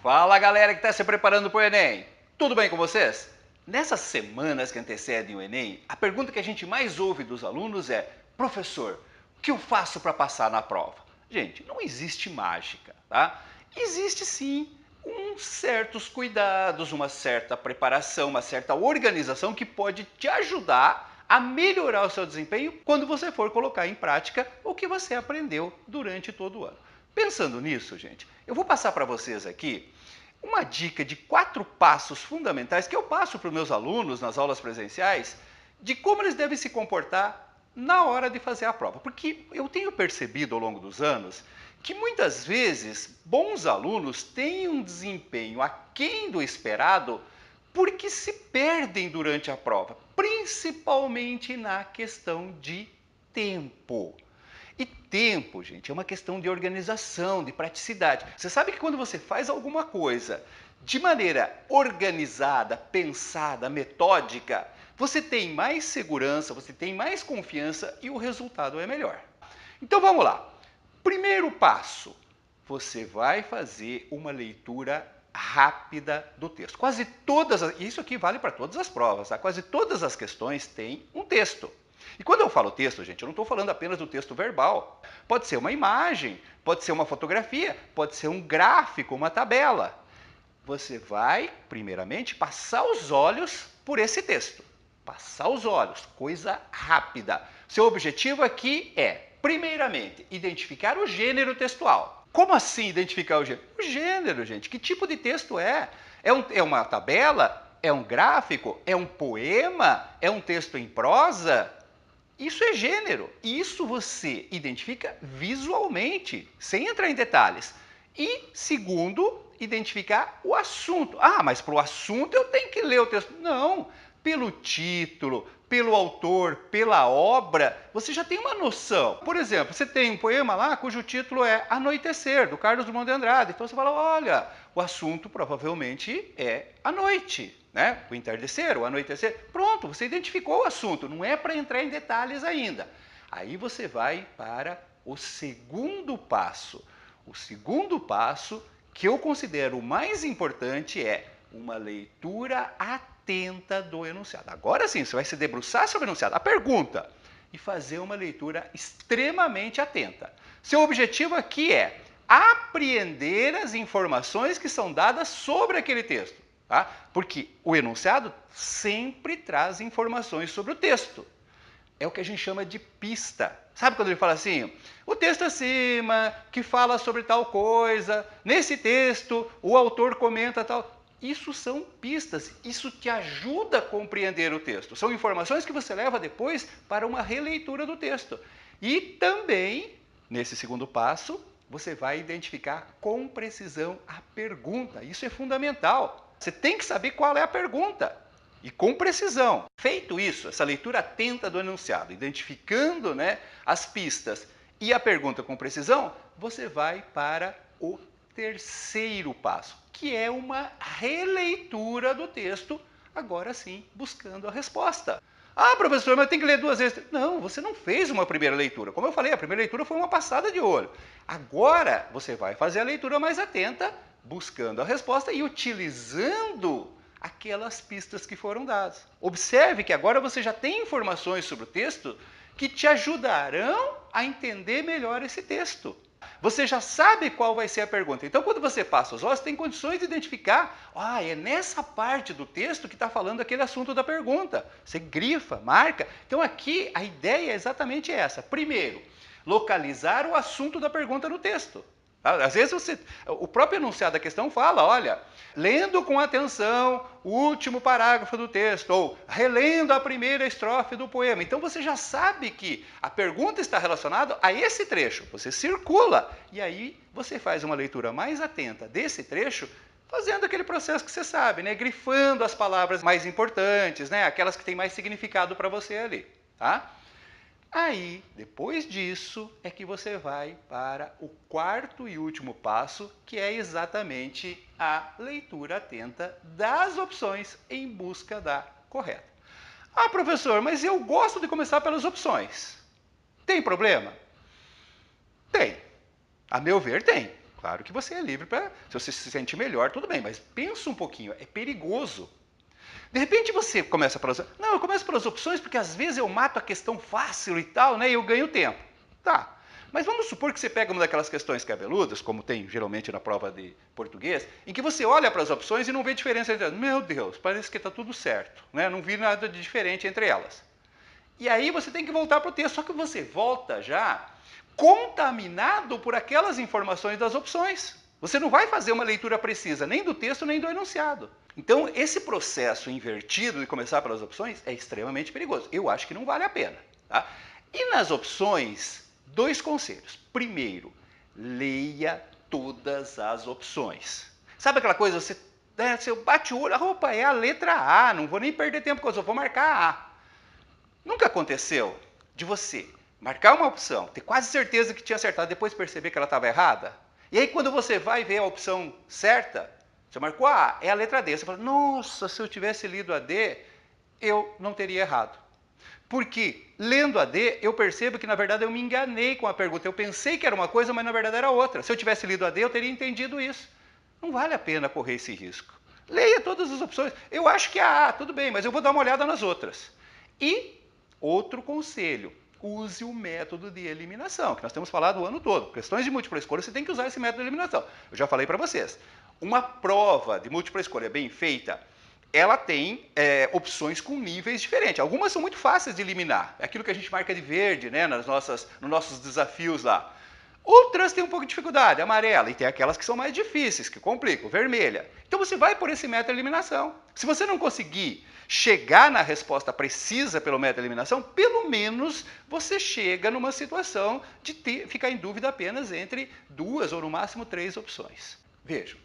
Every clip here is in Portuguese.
Fala galera que está se preparando para o Enem, tudo bem com vocês? Nessas semanas que antecedem o Enem, a pergunta que a gente mais ouve dos alunos é: professor, o que eu faço para passar na prova? Gente, não existe mágica, tá? Existe sim uns certos cuidados, uma certa preparação, uma certa organização que pode te ajudar a melhorar o seu desempenho quando você for colocar em prática o que você aprendeu durante todo o ano. Pensando nisso, gente, eu vou passar para vocês aqui uma dica de 4 passos fundamentais que eu passo para os meus alunos nas aulas presenciais de como eles devem se comportar na hora de fazer a prova. Porque eu tenho percebido ao longo dos anos que muitas vezes bons alunos têm um desempenho aquém do esperado porque se perdem durante a prova, principalmente na questão de tempo. E tempo, gente, é uma questão de organização, de praticidade. Você sabe que quando você faz alguma coisa de maneira organizada, pensada, metódica, você tem mais segurança, você tem mais confiança e o resultado é melhor. Então vamos lá. Primeiro passo, você vai fazer uma leitura rápida do texto. Quase todas, isso aqui vale para todas as provas, tá? Quase todas as questões têm um texto. E quando eu falo texto, gente, eu não estou falando apenas do texto verbal. Pode ser uma imagem, pode ser uma fotografia, pode ser um gráfico, uma tabela. Você vai, primeiramente, passar os olhos por esse texto. Passar os olhos, coisa rápida. Seu objetivo aqui é, primeiramente, identificar o gênero textual. Como assim identificar o gênero? O gênero, gente. Que tipo de texto é? É uma tabela? É um gráfico? É um poema? É um texto em prosa? Isso é gênero. Isso você identifica visualmente, sem entrar em detalhes. E, segundo, identificar o assunto. Ah, mas para o assunto eu tenho que ler o texto. Não, pelo título, pelo autor, pela obra, você já tem uma noção. Por exemplo, você tem um poema lá cujo título é Anoitecer, do Carlos Drummond de Andrade. Então você fala, olha, o assunto provavelmente é a noite, né? O entardecer, o anoitecer. Pronto, você identificou o assunto, não é para entrar em detalhes ainda. Aí você vai para o segundo passo. O segundo passo, que eu considero o mais importante, é uma leitura atenta do enunciado. Agora sim, você vai se debruçar sobre o enunciado, a pergunta, e fazer uma leitura extremamente atenta. Seu objetivo aqui é apreender as informações que são dadas sobre aquele texto, tá? Porque o enunciado sempre traz informações sobre o texto. É o que a gente chama de pista. Sabe quando ele fala assim, o texto acima, que fala sobre tal coisa, nesse texto o autor comenta tal. Isso são pistas, isso te ajuda a compreender o texto. São informações que você leva depois para uma releitura do texto. E também, nesse segundo passo, você vai identificar com precisão a pergunta. Isso é fundamental. Você tem que saber qual é a pergunta. E com precisão. Feito isso, essa leitura atenta do enunciado, identificando, né, as pistas e a pergunta com precisão, você vai para o terceiro passo, que é uma releitura do texto, agora sim, buscando a resposta. Ah, professor, mas tem que ler 2 vezes. Não, você não fez uma primeira leitura. Como eu falei, a primeira leitura foi uma passada de olho. Agora você vai fazer a leitura mais atenta, buscando a resposta e utilizando aquelas pistas que foram dadas. Observe que agora você já tem informações sobre o texto que te ajudarão a entender melhor esse texto. Você já sabe qual vai ser a pergunta. Então, quando você passa os olhos, você tem condições de identificar, é nessa parte do texto que está falando aquele assunto da pergunta. Você grifa, marca. Então, aqui a ideia é exatamente essa. Primeiro, localizar o assunto da pergunta no texto. Às vezes o próprio enunciado da questão fala, olha, lendo com atenção o último parágrafo do texto, ou relendo a primeira estrofe do poema. Então você já sabe que a pergunta está relacionada a esse trecho. Você circula e aí você faz uma leitura mais atenta desse trecho, fazendo aquele processo que você sabe, né? Grifando as palavras mais importantes, né? Aquelas que têm mais significado para você ali, tá? Aí, depois disso, é que você vai para o quarto e último passo, que é exatamente a leitura atenta das opções em busca da correta. Ah, professor, mas eu gosto de começar pelas opções. Tem problema? Tem. A meu ver, tem. Claro que você é livre para, se você se sente melhor, tudo bem, mas pensa um pouquinho, é perigoso. De repente você começa pelas... Não, eu começo pelas opções porque às vezes eu mato a questão fácil e tal, né? E eu ganho tempo. Tá. Mas vamos supor que você pega uma daquelas questões cabeludas, como tem geralmente na prova de português, em que você olha para as opções e não vê diferença entre elas. Meu Deus, parece que está tudo certo, né? Não vi nada de diferente entre elas. E aí você tem que voltar para o texto, só que você volta já contaminado por aquelas informações das opções. Você não vai fazer uma leitura precisa nem do texto nem do enunciado. Então, esse processo invertido de começar pelas opções é extremamente perigoso. Eu acho que não vale a pena. Tá? E nas opções, 2 conselhos. Primeiro, leia todas as opções. Sabe aquela coisa, você bate o olho, opa, é a letra A, não vou nem perder tempo com isso, eu vou marcar A. Nunca aconteceu de você marcar uma opção, ter quase certeza que tinha acertado, depois perceber que ela estava errada? E aí quando você vai ver a opção certa, você marcou a A, é a letra D. Você fala, nossa, se eu tivesse lido a D, eu não teria errado. Porque, lendo a D, eu percebo que, na verdade, eu me enganei com a pergunta. Eu pensei que era uma coisa, mas, na verdade, era outra. Se eu tivesse lido a D, eu teria entendido isso. Não vale a pena correr esse risco. Leia todas as opções. Eu acho que é a A, tudo bem, mas eu vou dar uma olhada nas outras. E, outro conselho, use o método de eliminação, que nós temos falado o ano todo. Questões de múltipla escolha, você tem que usar esse método de eliminação. Eu já falei para vocês. Uma prova de múltipla escolha bem feita, ela tem opções com níveis diferentes. Algumas são muito fáceis de eliminar. É aquilo que a gente marca de verde, né, nos nossos desafios lá. Outras têm um pouco de dificuldade, amarela, e tem aquelas que são mais difíceis, que complicam, vermelha. Então você vai por esse método de eliminação. Se você não conseguir chegar na resposta precisa pelo método de eliminação, pelo menos você chega numa situação de ficar em dúvida apenas entre 2 ou no máximo 3 opções. Vejam,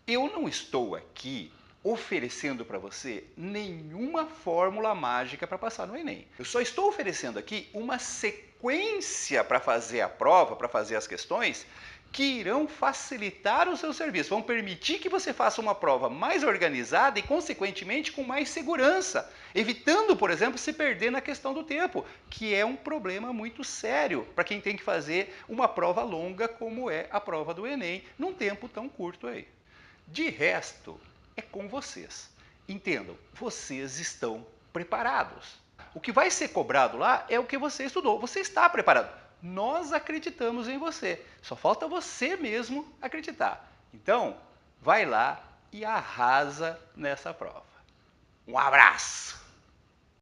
eu não estou aqui oferecendo para você nenhuma fórmula mágica para passar no Enem. Eu só estou oferecendo aqui uma sequência para fazer a prova, para fazer as questões, que irão facilitar o seu serviço, vão permitir que você faça uma prova mais organizada e, consequentemente, com mais segurança, evitando, por exemplo, se perder na questão do tempo, que é um problema muito sério para quem tem que fazer uma prova longa como é a prova do Enem, num tempo tão curto aí. De resto, é com vocês. Entendam, vocês estão preparados. O que vai ser cobrado lá é o que você estudou. Você está preparado. Nós acreditamos em você. Só falta você mesmo acreditar. Então, vai lá e arrasa nessa prova. Um abraço!